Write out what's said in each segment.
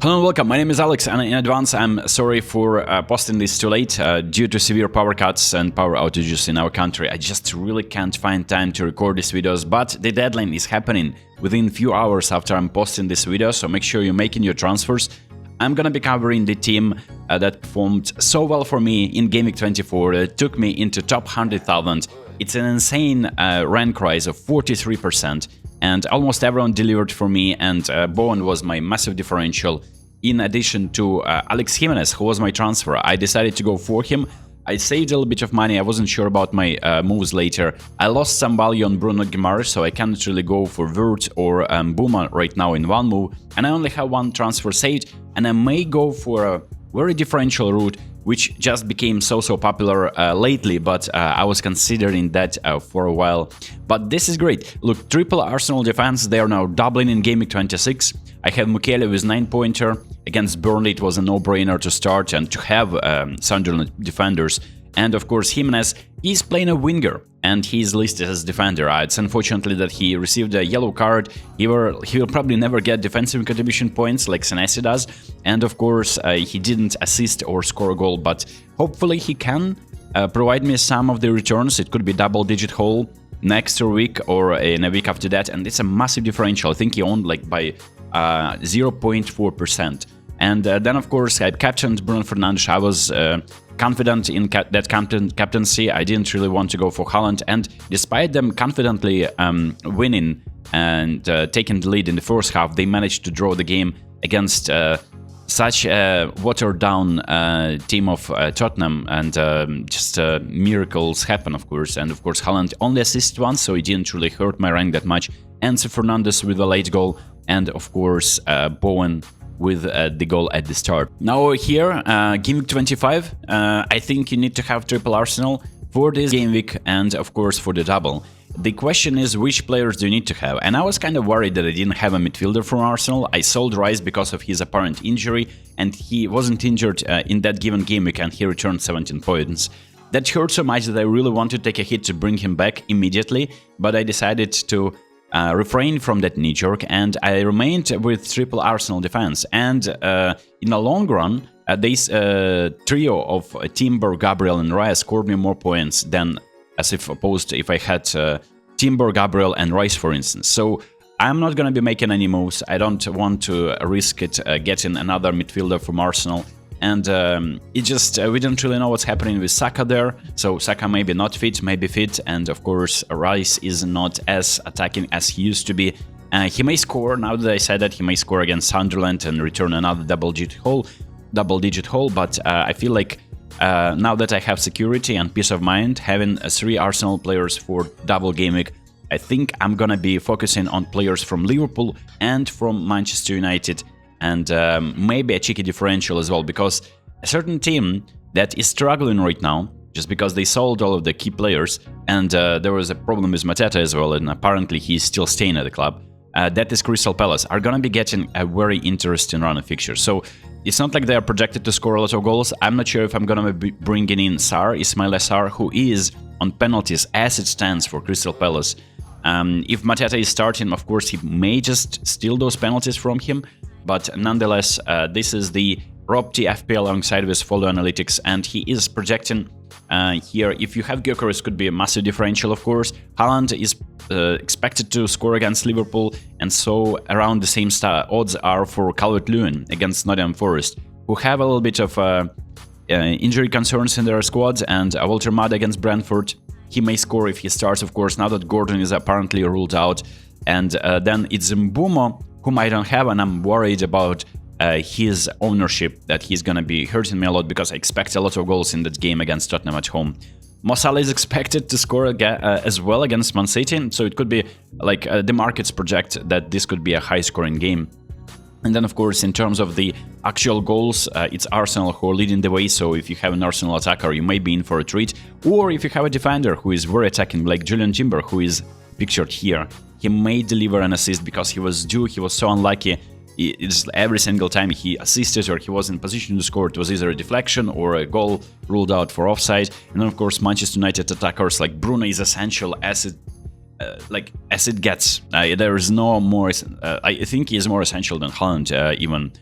Hello and welcome, my name is Alex, and in advance I'm sorry for posting this too late. Due to severe power cuts and power outages in our country, I just really can't find time to record these videos, but the deadline is happening within few hours after I'm posting this video, so make sure you're making your transfers. I'm gonna be covering the team that performed so well for me in Gameweek 24, that took me into top 100,000. It's an insane rank rise of 43%. And almost everyone delivered for me, and Bowen was my massive differential. In addition to Alex Jimenez, who was my transfer, I decided to go for him. I saved a little bit of money, I wasn't sure about my moves later. I lost some value on Bruno Guimaraes, so I cannot really go for Vert or Buma right now in one move. And I only have one transfer saved, and I may go for a very differential route, which just became so popular lately, but I was considering that for a while. But this is great. Look, triple Arsenal defense, they are now doubling in Gameweek 26. I have Mukiele with 9-pointer. Against Burnley, it was a no-brainer to start and to have Sunderland defenders. And of course, Jimenez, he's playing a winger, and he's listed as defender. It's unfortunately that he received a yellow card. He will probably never get defensive contribution points like Senesi does. And of course, he didn't assist or score a goal, but hopefully he can provide me some of the returns. It could be double-digit haul next week or in a week after that, and it's a massive differential. I think he owned like by 0.4%. And then, of course, I captained Bruno Fernandes. I was confident in that captaincy. I didn't really want to go for Haaland. And despite them confidently winning and taking the lead in the first half, they managed to draw the game against such a watered-down team of Tottenham. And just miracles happen, of course. And, of course, Haaland only assisted once, so he didn't really hurt my rank that much. Enzo Fernandez with a late goal. And, of course, Bowen with the goal at the start. Now here, Gameweek 25, I think you need to have triple Arsenal for this game week and of course for the double. The question is which players do you need to have, and I was kind of worried that I didn't have a midfielder from Arsenal. I sold Rice because of his apparent injury, and he wasn't injured in that given game week, and he returned 17 points. That hurt so much that I really wanted to take a hit to bring him back immediately, but I decided to refrain from that knee-jerk, and I remained with triple Arsenal defense. And in the long run, this trio of Timber, Gabriel, and Rice scored me more points than as if opposed if I had Timber, Gabriel, and Rice, for instance. So I'm not going to be making any moves. I don't want to risk it getting another midfielder from Arsenal. And it just, we don't really know what's happening with Saka there. So Saka maybe not fit, maybe fit. And of course, Rice is not as attacking as he used to be. He may score, now that I said that, he may score against Sunderland and return another double-digit haul. But I feel like now that I have security and peace of mind, having 3 Arsenal players for double game week, I think I'm gonna be focusing on players from Liverpool and from Manchester United. And maybe a cheeky differential as well, because a certain team that is struggling right now, just because they sold all of the key players, and there was a problem with Mateta as well, and apparently he's still staying at the club, that is Crystal Palace, are gonna be getting a very interesting run of fixtures. So it's not like they are projected to score a lot of goals. I'm not sure if I'm gonna be bringing in Ismaila Sarr, who is on penalties as it stands for Crystal Palace. If Mateta is starting, of course, he may just steal those penalties from him. But nonetheless, this is the Rob T FPL alongside with Follow Analytics, and he is projecting here. If you have Gyökeres, could be a massive differential, of course. Haaland is expected to score against Liverpool, and so around the same odds are for Calvert-Lewin against Nottingham Forest, who have a little bit of injury concerns in their squads, and Walter Mad against Brentford. He may score if he starts, of course, now that Gordon is apparently ruled out. And then it's Mbeumo, whom I don't have, and I'm worried about his ownership, that he's gonna be hurting me a lot because I expect a lot of goals in that game against Tottenham at home. Mo Salah is expected to score as well against Man City, so it could be like the markets project that this could be a high-scoring game. And then, of course, in terms of the actual goals, it's Arsenal who are leading the way, so if you have an Arsenal attacker, you may be in for a treat. Or if you have a defender who is very attacking, like Julian Timber, who is pictured here, he may deliver an assist because he was due, he was so unlucky. It's every single time he assisted or he was in position to score, it was either a deflection or a goal ruled out for offside. And then, of course, Manchester United attackers like Bruno is essential as it gets. There is no more. I think he is more essential than Haaland even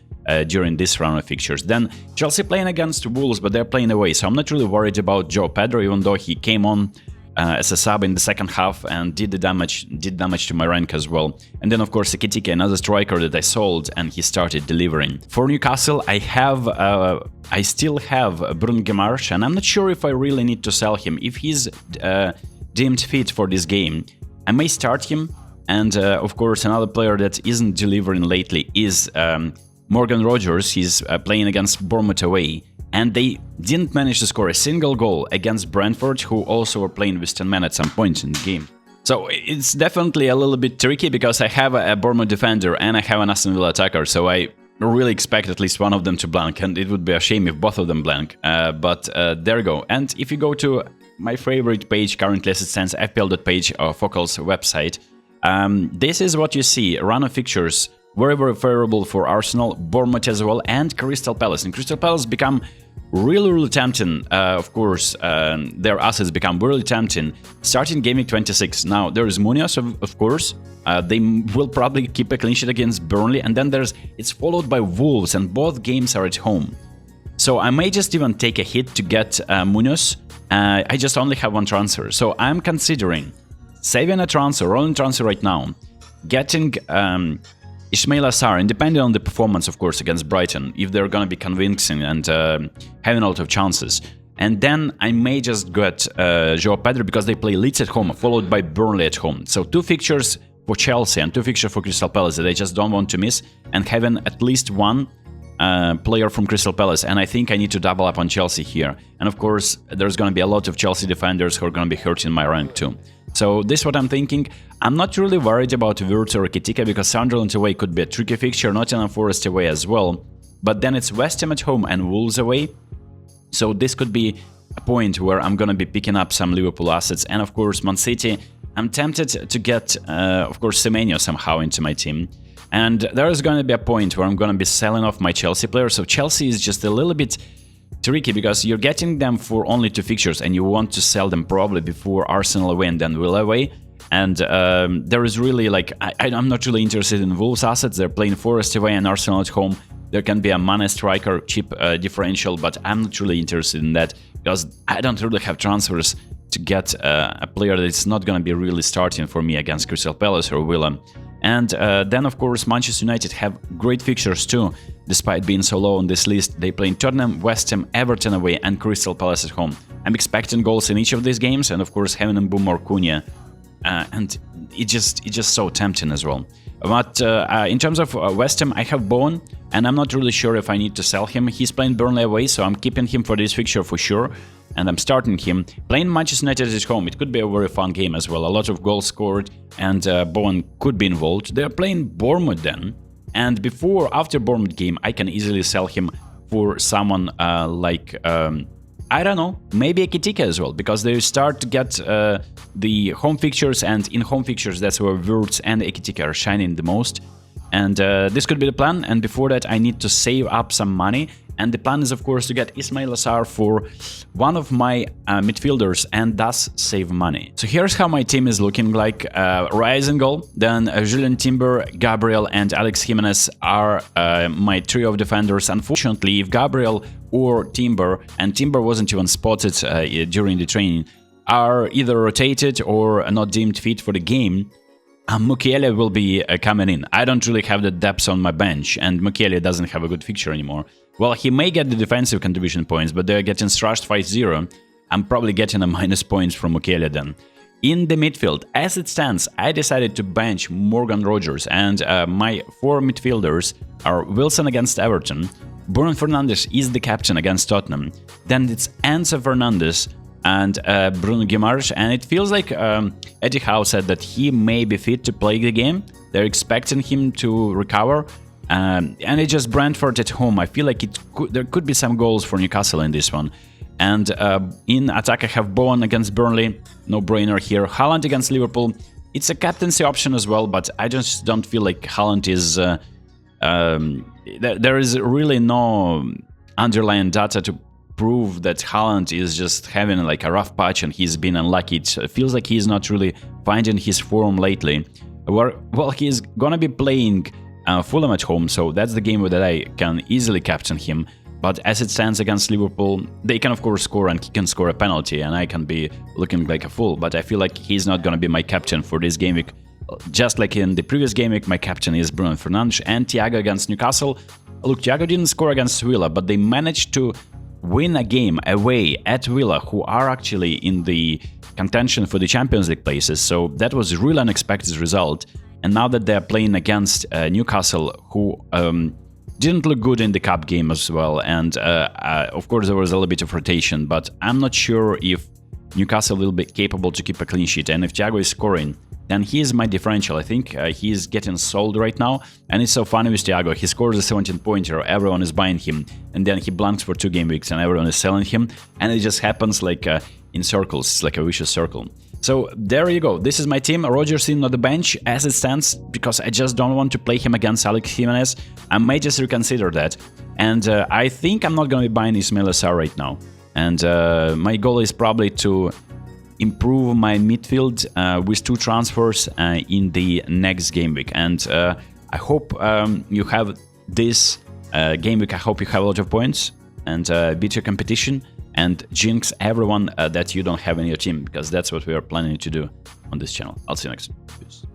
during this round of fixtures. Then Chelsea playing against Wolves, but they're playing away, so I'm not really worried about Joe Pedro, even though he came on as a sub in the second half and did damage to my rank as well. And then of course Ekitike, another striker that I sold, and he started delivering. For Newcastle, I still have Bruno Guimaraes, and I'm not sure if I really need to sell him. If he's deemed fit for this game, I may start him. And of course another player that isn't delivering lately is Morgan Rogers. He's playing against Bournemouth away, and they didn't manage to score a single goal against Brentford, who also were playing with 10 men at some point in the game. So it's definitely a little bit tricky, because I have a Bournemouth defender and I have an Aston Villa attacker, so I really expect at least one of them to blank, and it would be a shame if both of them blank. But there you go. And if you go to my favorite page currently as it stands, FPL.page, Focal's website, this is what you see. Run of fixtures, very, very favorable for Arsenal, Bournemouth as well, and Crystal Palace. And Crystal Palace become really tempting. Of course, their assets become really tempting. Starting Gameweek 26. Now, there is Munoz, of course. They will probably keep a clean sheet against Burnley. And then it's followed by Wolves, and both games are at home. So I may just even take a hit to get Munoz. I just only have one transfer. So I'm considering saving a transfer, rolling transfer right now, getting Ismail Assar, and depending on the performance, of course, against Brighton, if they're going to be convincing and having a lot of chances. And then I may just get Joao Pedro, because they play Leeds at home, followed by Burnley at home. So 2 fixtures for Chelsea and 2 fixtures for Crystal Palace that I just don't want to miss, and having at least one player from Crystal Palace. And I think I need to double up on Chelsea here. And of course, there's going to be a lot of Chelsea defenders who are going to be hurting my rank too. So this is what I'm thinking. I'm not really worried about Wirtz or Ekitike, because Sunderland away could be a tricky fixture, Nottingham Forest away as well. But then it's West Ham at home and Wolves away. So this could be a point where I'm going to be picking up some Liverpool assets. And of course, Man City, I'm tempted to get, of course, Semenyo somehow into my team. And there is going to be a point where I'm going to be selling off my Chelsea players. So Chelsea is just a little bit tricky, because you're getting them for only 2 fixtures, and you want to sell them probably before Arsenal away and then Villa away. And there is really, like, I'm not really interested in Wolves assets. They're playing Forest away and Arsenal at home. There can be a Mane striker, cheap differential, but I'm not really interested in that, because I don't really have transfers to get a player that's not going to be really starting for me against Crystal Palace or Villa. And then, of course, Manchester United have great fixtures too, despite being so low on this list. They play Tottenham, West Ham, Everton away, and Crystal Palace at home. I'm expecting goals in each of these games, and of course, having Mbomo or Cunha, and it's just so tempting as well. But in terms of West Ham, I have Bowen, and I'm not really sure if I need to sell him. He's playing Burnley away, so I'm keeping him for this fixture for sure. And I'm starting him. Playing Manchester United at home, it could be a very fun game as well. A lot of goals scored, and Bowen could be involved. They're playing Bournemouth then. And after Bournemouth game, I can easily sell him for someone like, I don't know, maybe Ekitike as well. Because they start to get the home fixtures, and in home fixtures, that's where Wirtz and Ekitike are shining the most. And this could be the plan. And before that, I need to save up some money. And the plan is, of course, to get Ismail Assar for one of my midfielders and thus save money. So here's how my team is looking like. Reyes in goal, then Julian Timber, Gabriel, and Alex Jimenez are my trio of defenders. Unfortunately, if Gabriel or Timber, and Timber wasn't even spotted during the training, are either rotated or not deemed fit for the game, Mukiele will be coming in. I don't really have the depth on my bench, and Mukiele doesn't have a good fixture anymore. Well, he may get the defensive contribution points, but they're getting thrashed 5-0. I'm probably getting a minus points from Mukiele then. In the midfield, as it stands, I decided to bench Morgan Rogers, and my 4 midfielders are Wilson against Everton, Bruno Fernandes is the captain against Tottenham, then it's Enzo Fernandez and Bruno Guimaraes, and it feels like Eddie Howe said that he may be fit to play the game. They're expecting him to recover, and it's just Brentford at home. I feel like there could be some goals for Newcastle in this one. And in attack, I have Bowen against Burnley, no-brainer here. Haaland against Liverpool, it's a captaincy option as well, but I just don't feel like Haaland is... there is really no underlying data to prove that Haaland is just having like a rough patch and he's been unlucky. It feels like he's not really finding his form lately. Well, he's gonna be playing Fulham at home, so that's the game that I can easily captain him. But as it stands against Liverpool, they can of course score and he can score a penalty and I can be looking like a fool. But I feel like he's not going to be my captain for this game week. Just like in the previous game week, my captain is Bruno Fernandes and Thiago against Newcastle. Look, Thiago didn't score against Villa, but they managed to win a game away at Villa, who are actually in the contention for the Champions League places. So that was a really unexpected result. And now that they're playing against Newcastle, who didn't look good in the cup game as well, and of course there was a little bit of rotation, but I'm not sure if Newcastle will be capable to keep a clean sheet. And if Thiago is scoring, then he is my differential. I think he is getting sold right now, and it's so funny with Thiago. He scores a 17-pointer, everyone is buying him, and then he blanks for 2 game weeks, and everyone is selling him, and it just happens like in circles, like a vicious circle. So there you go. This is my team. Rodgers in on the bench as it stands because I just don't want to play him against Alex Jimenez. I may just reconsider that. And I think I'm not going to be buying Ismail Assar right now. And my goal is probably to improve my midfield with 2 transfers in the next game week. And I hope you have this game week. I hope you have a lot of points and beat your competition. And jinx everyone that you don't have in your team, because that's what we are planning to do on this channel. I'll see you next time. Peace.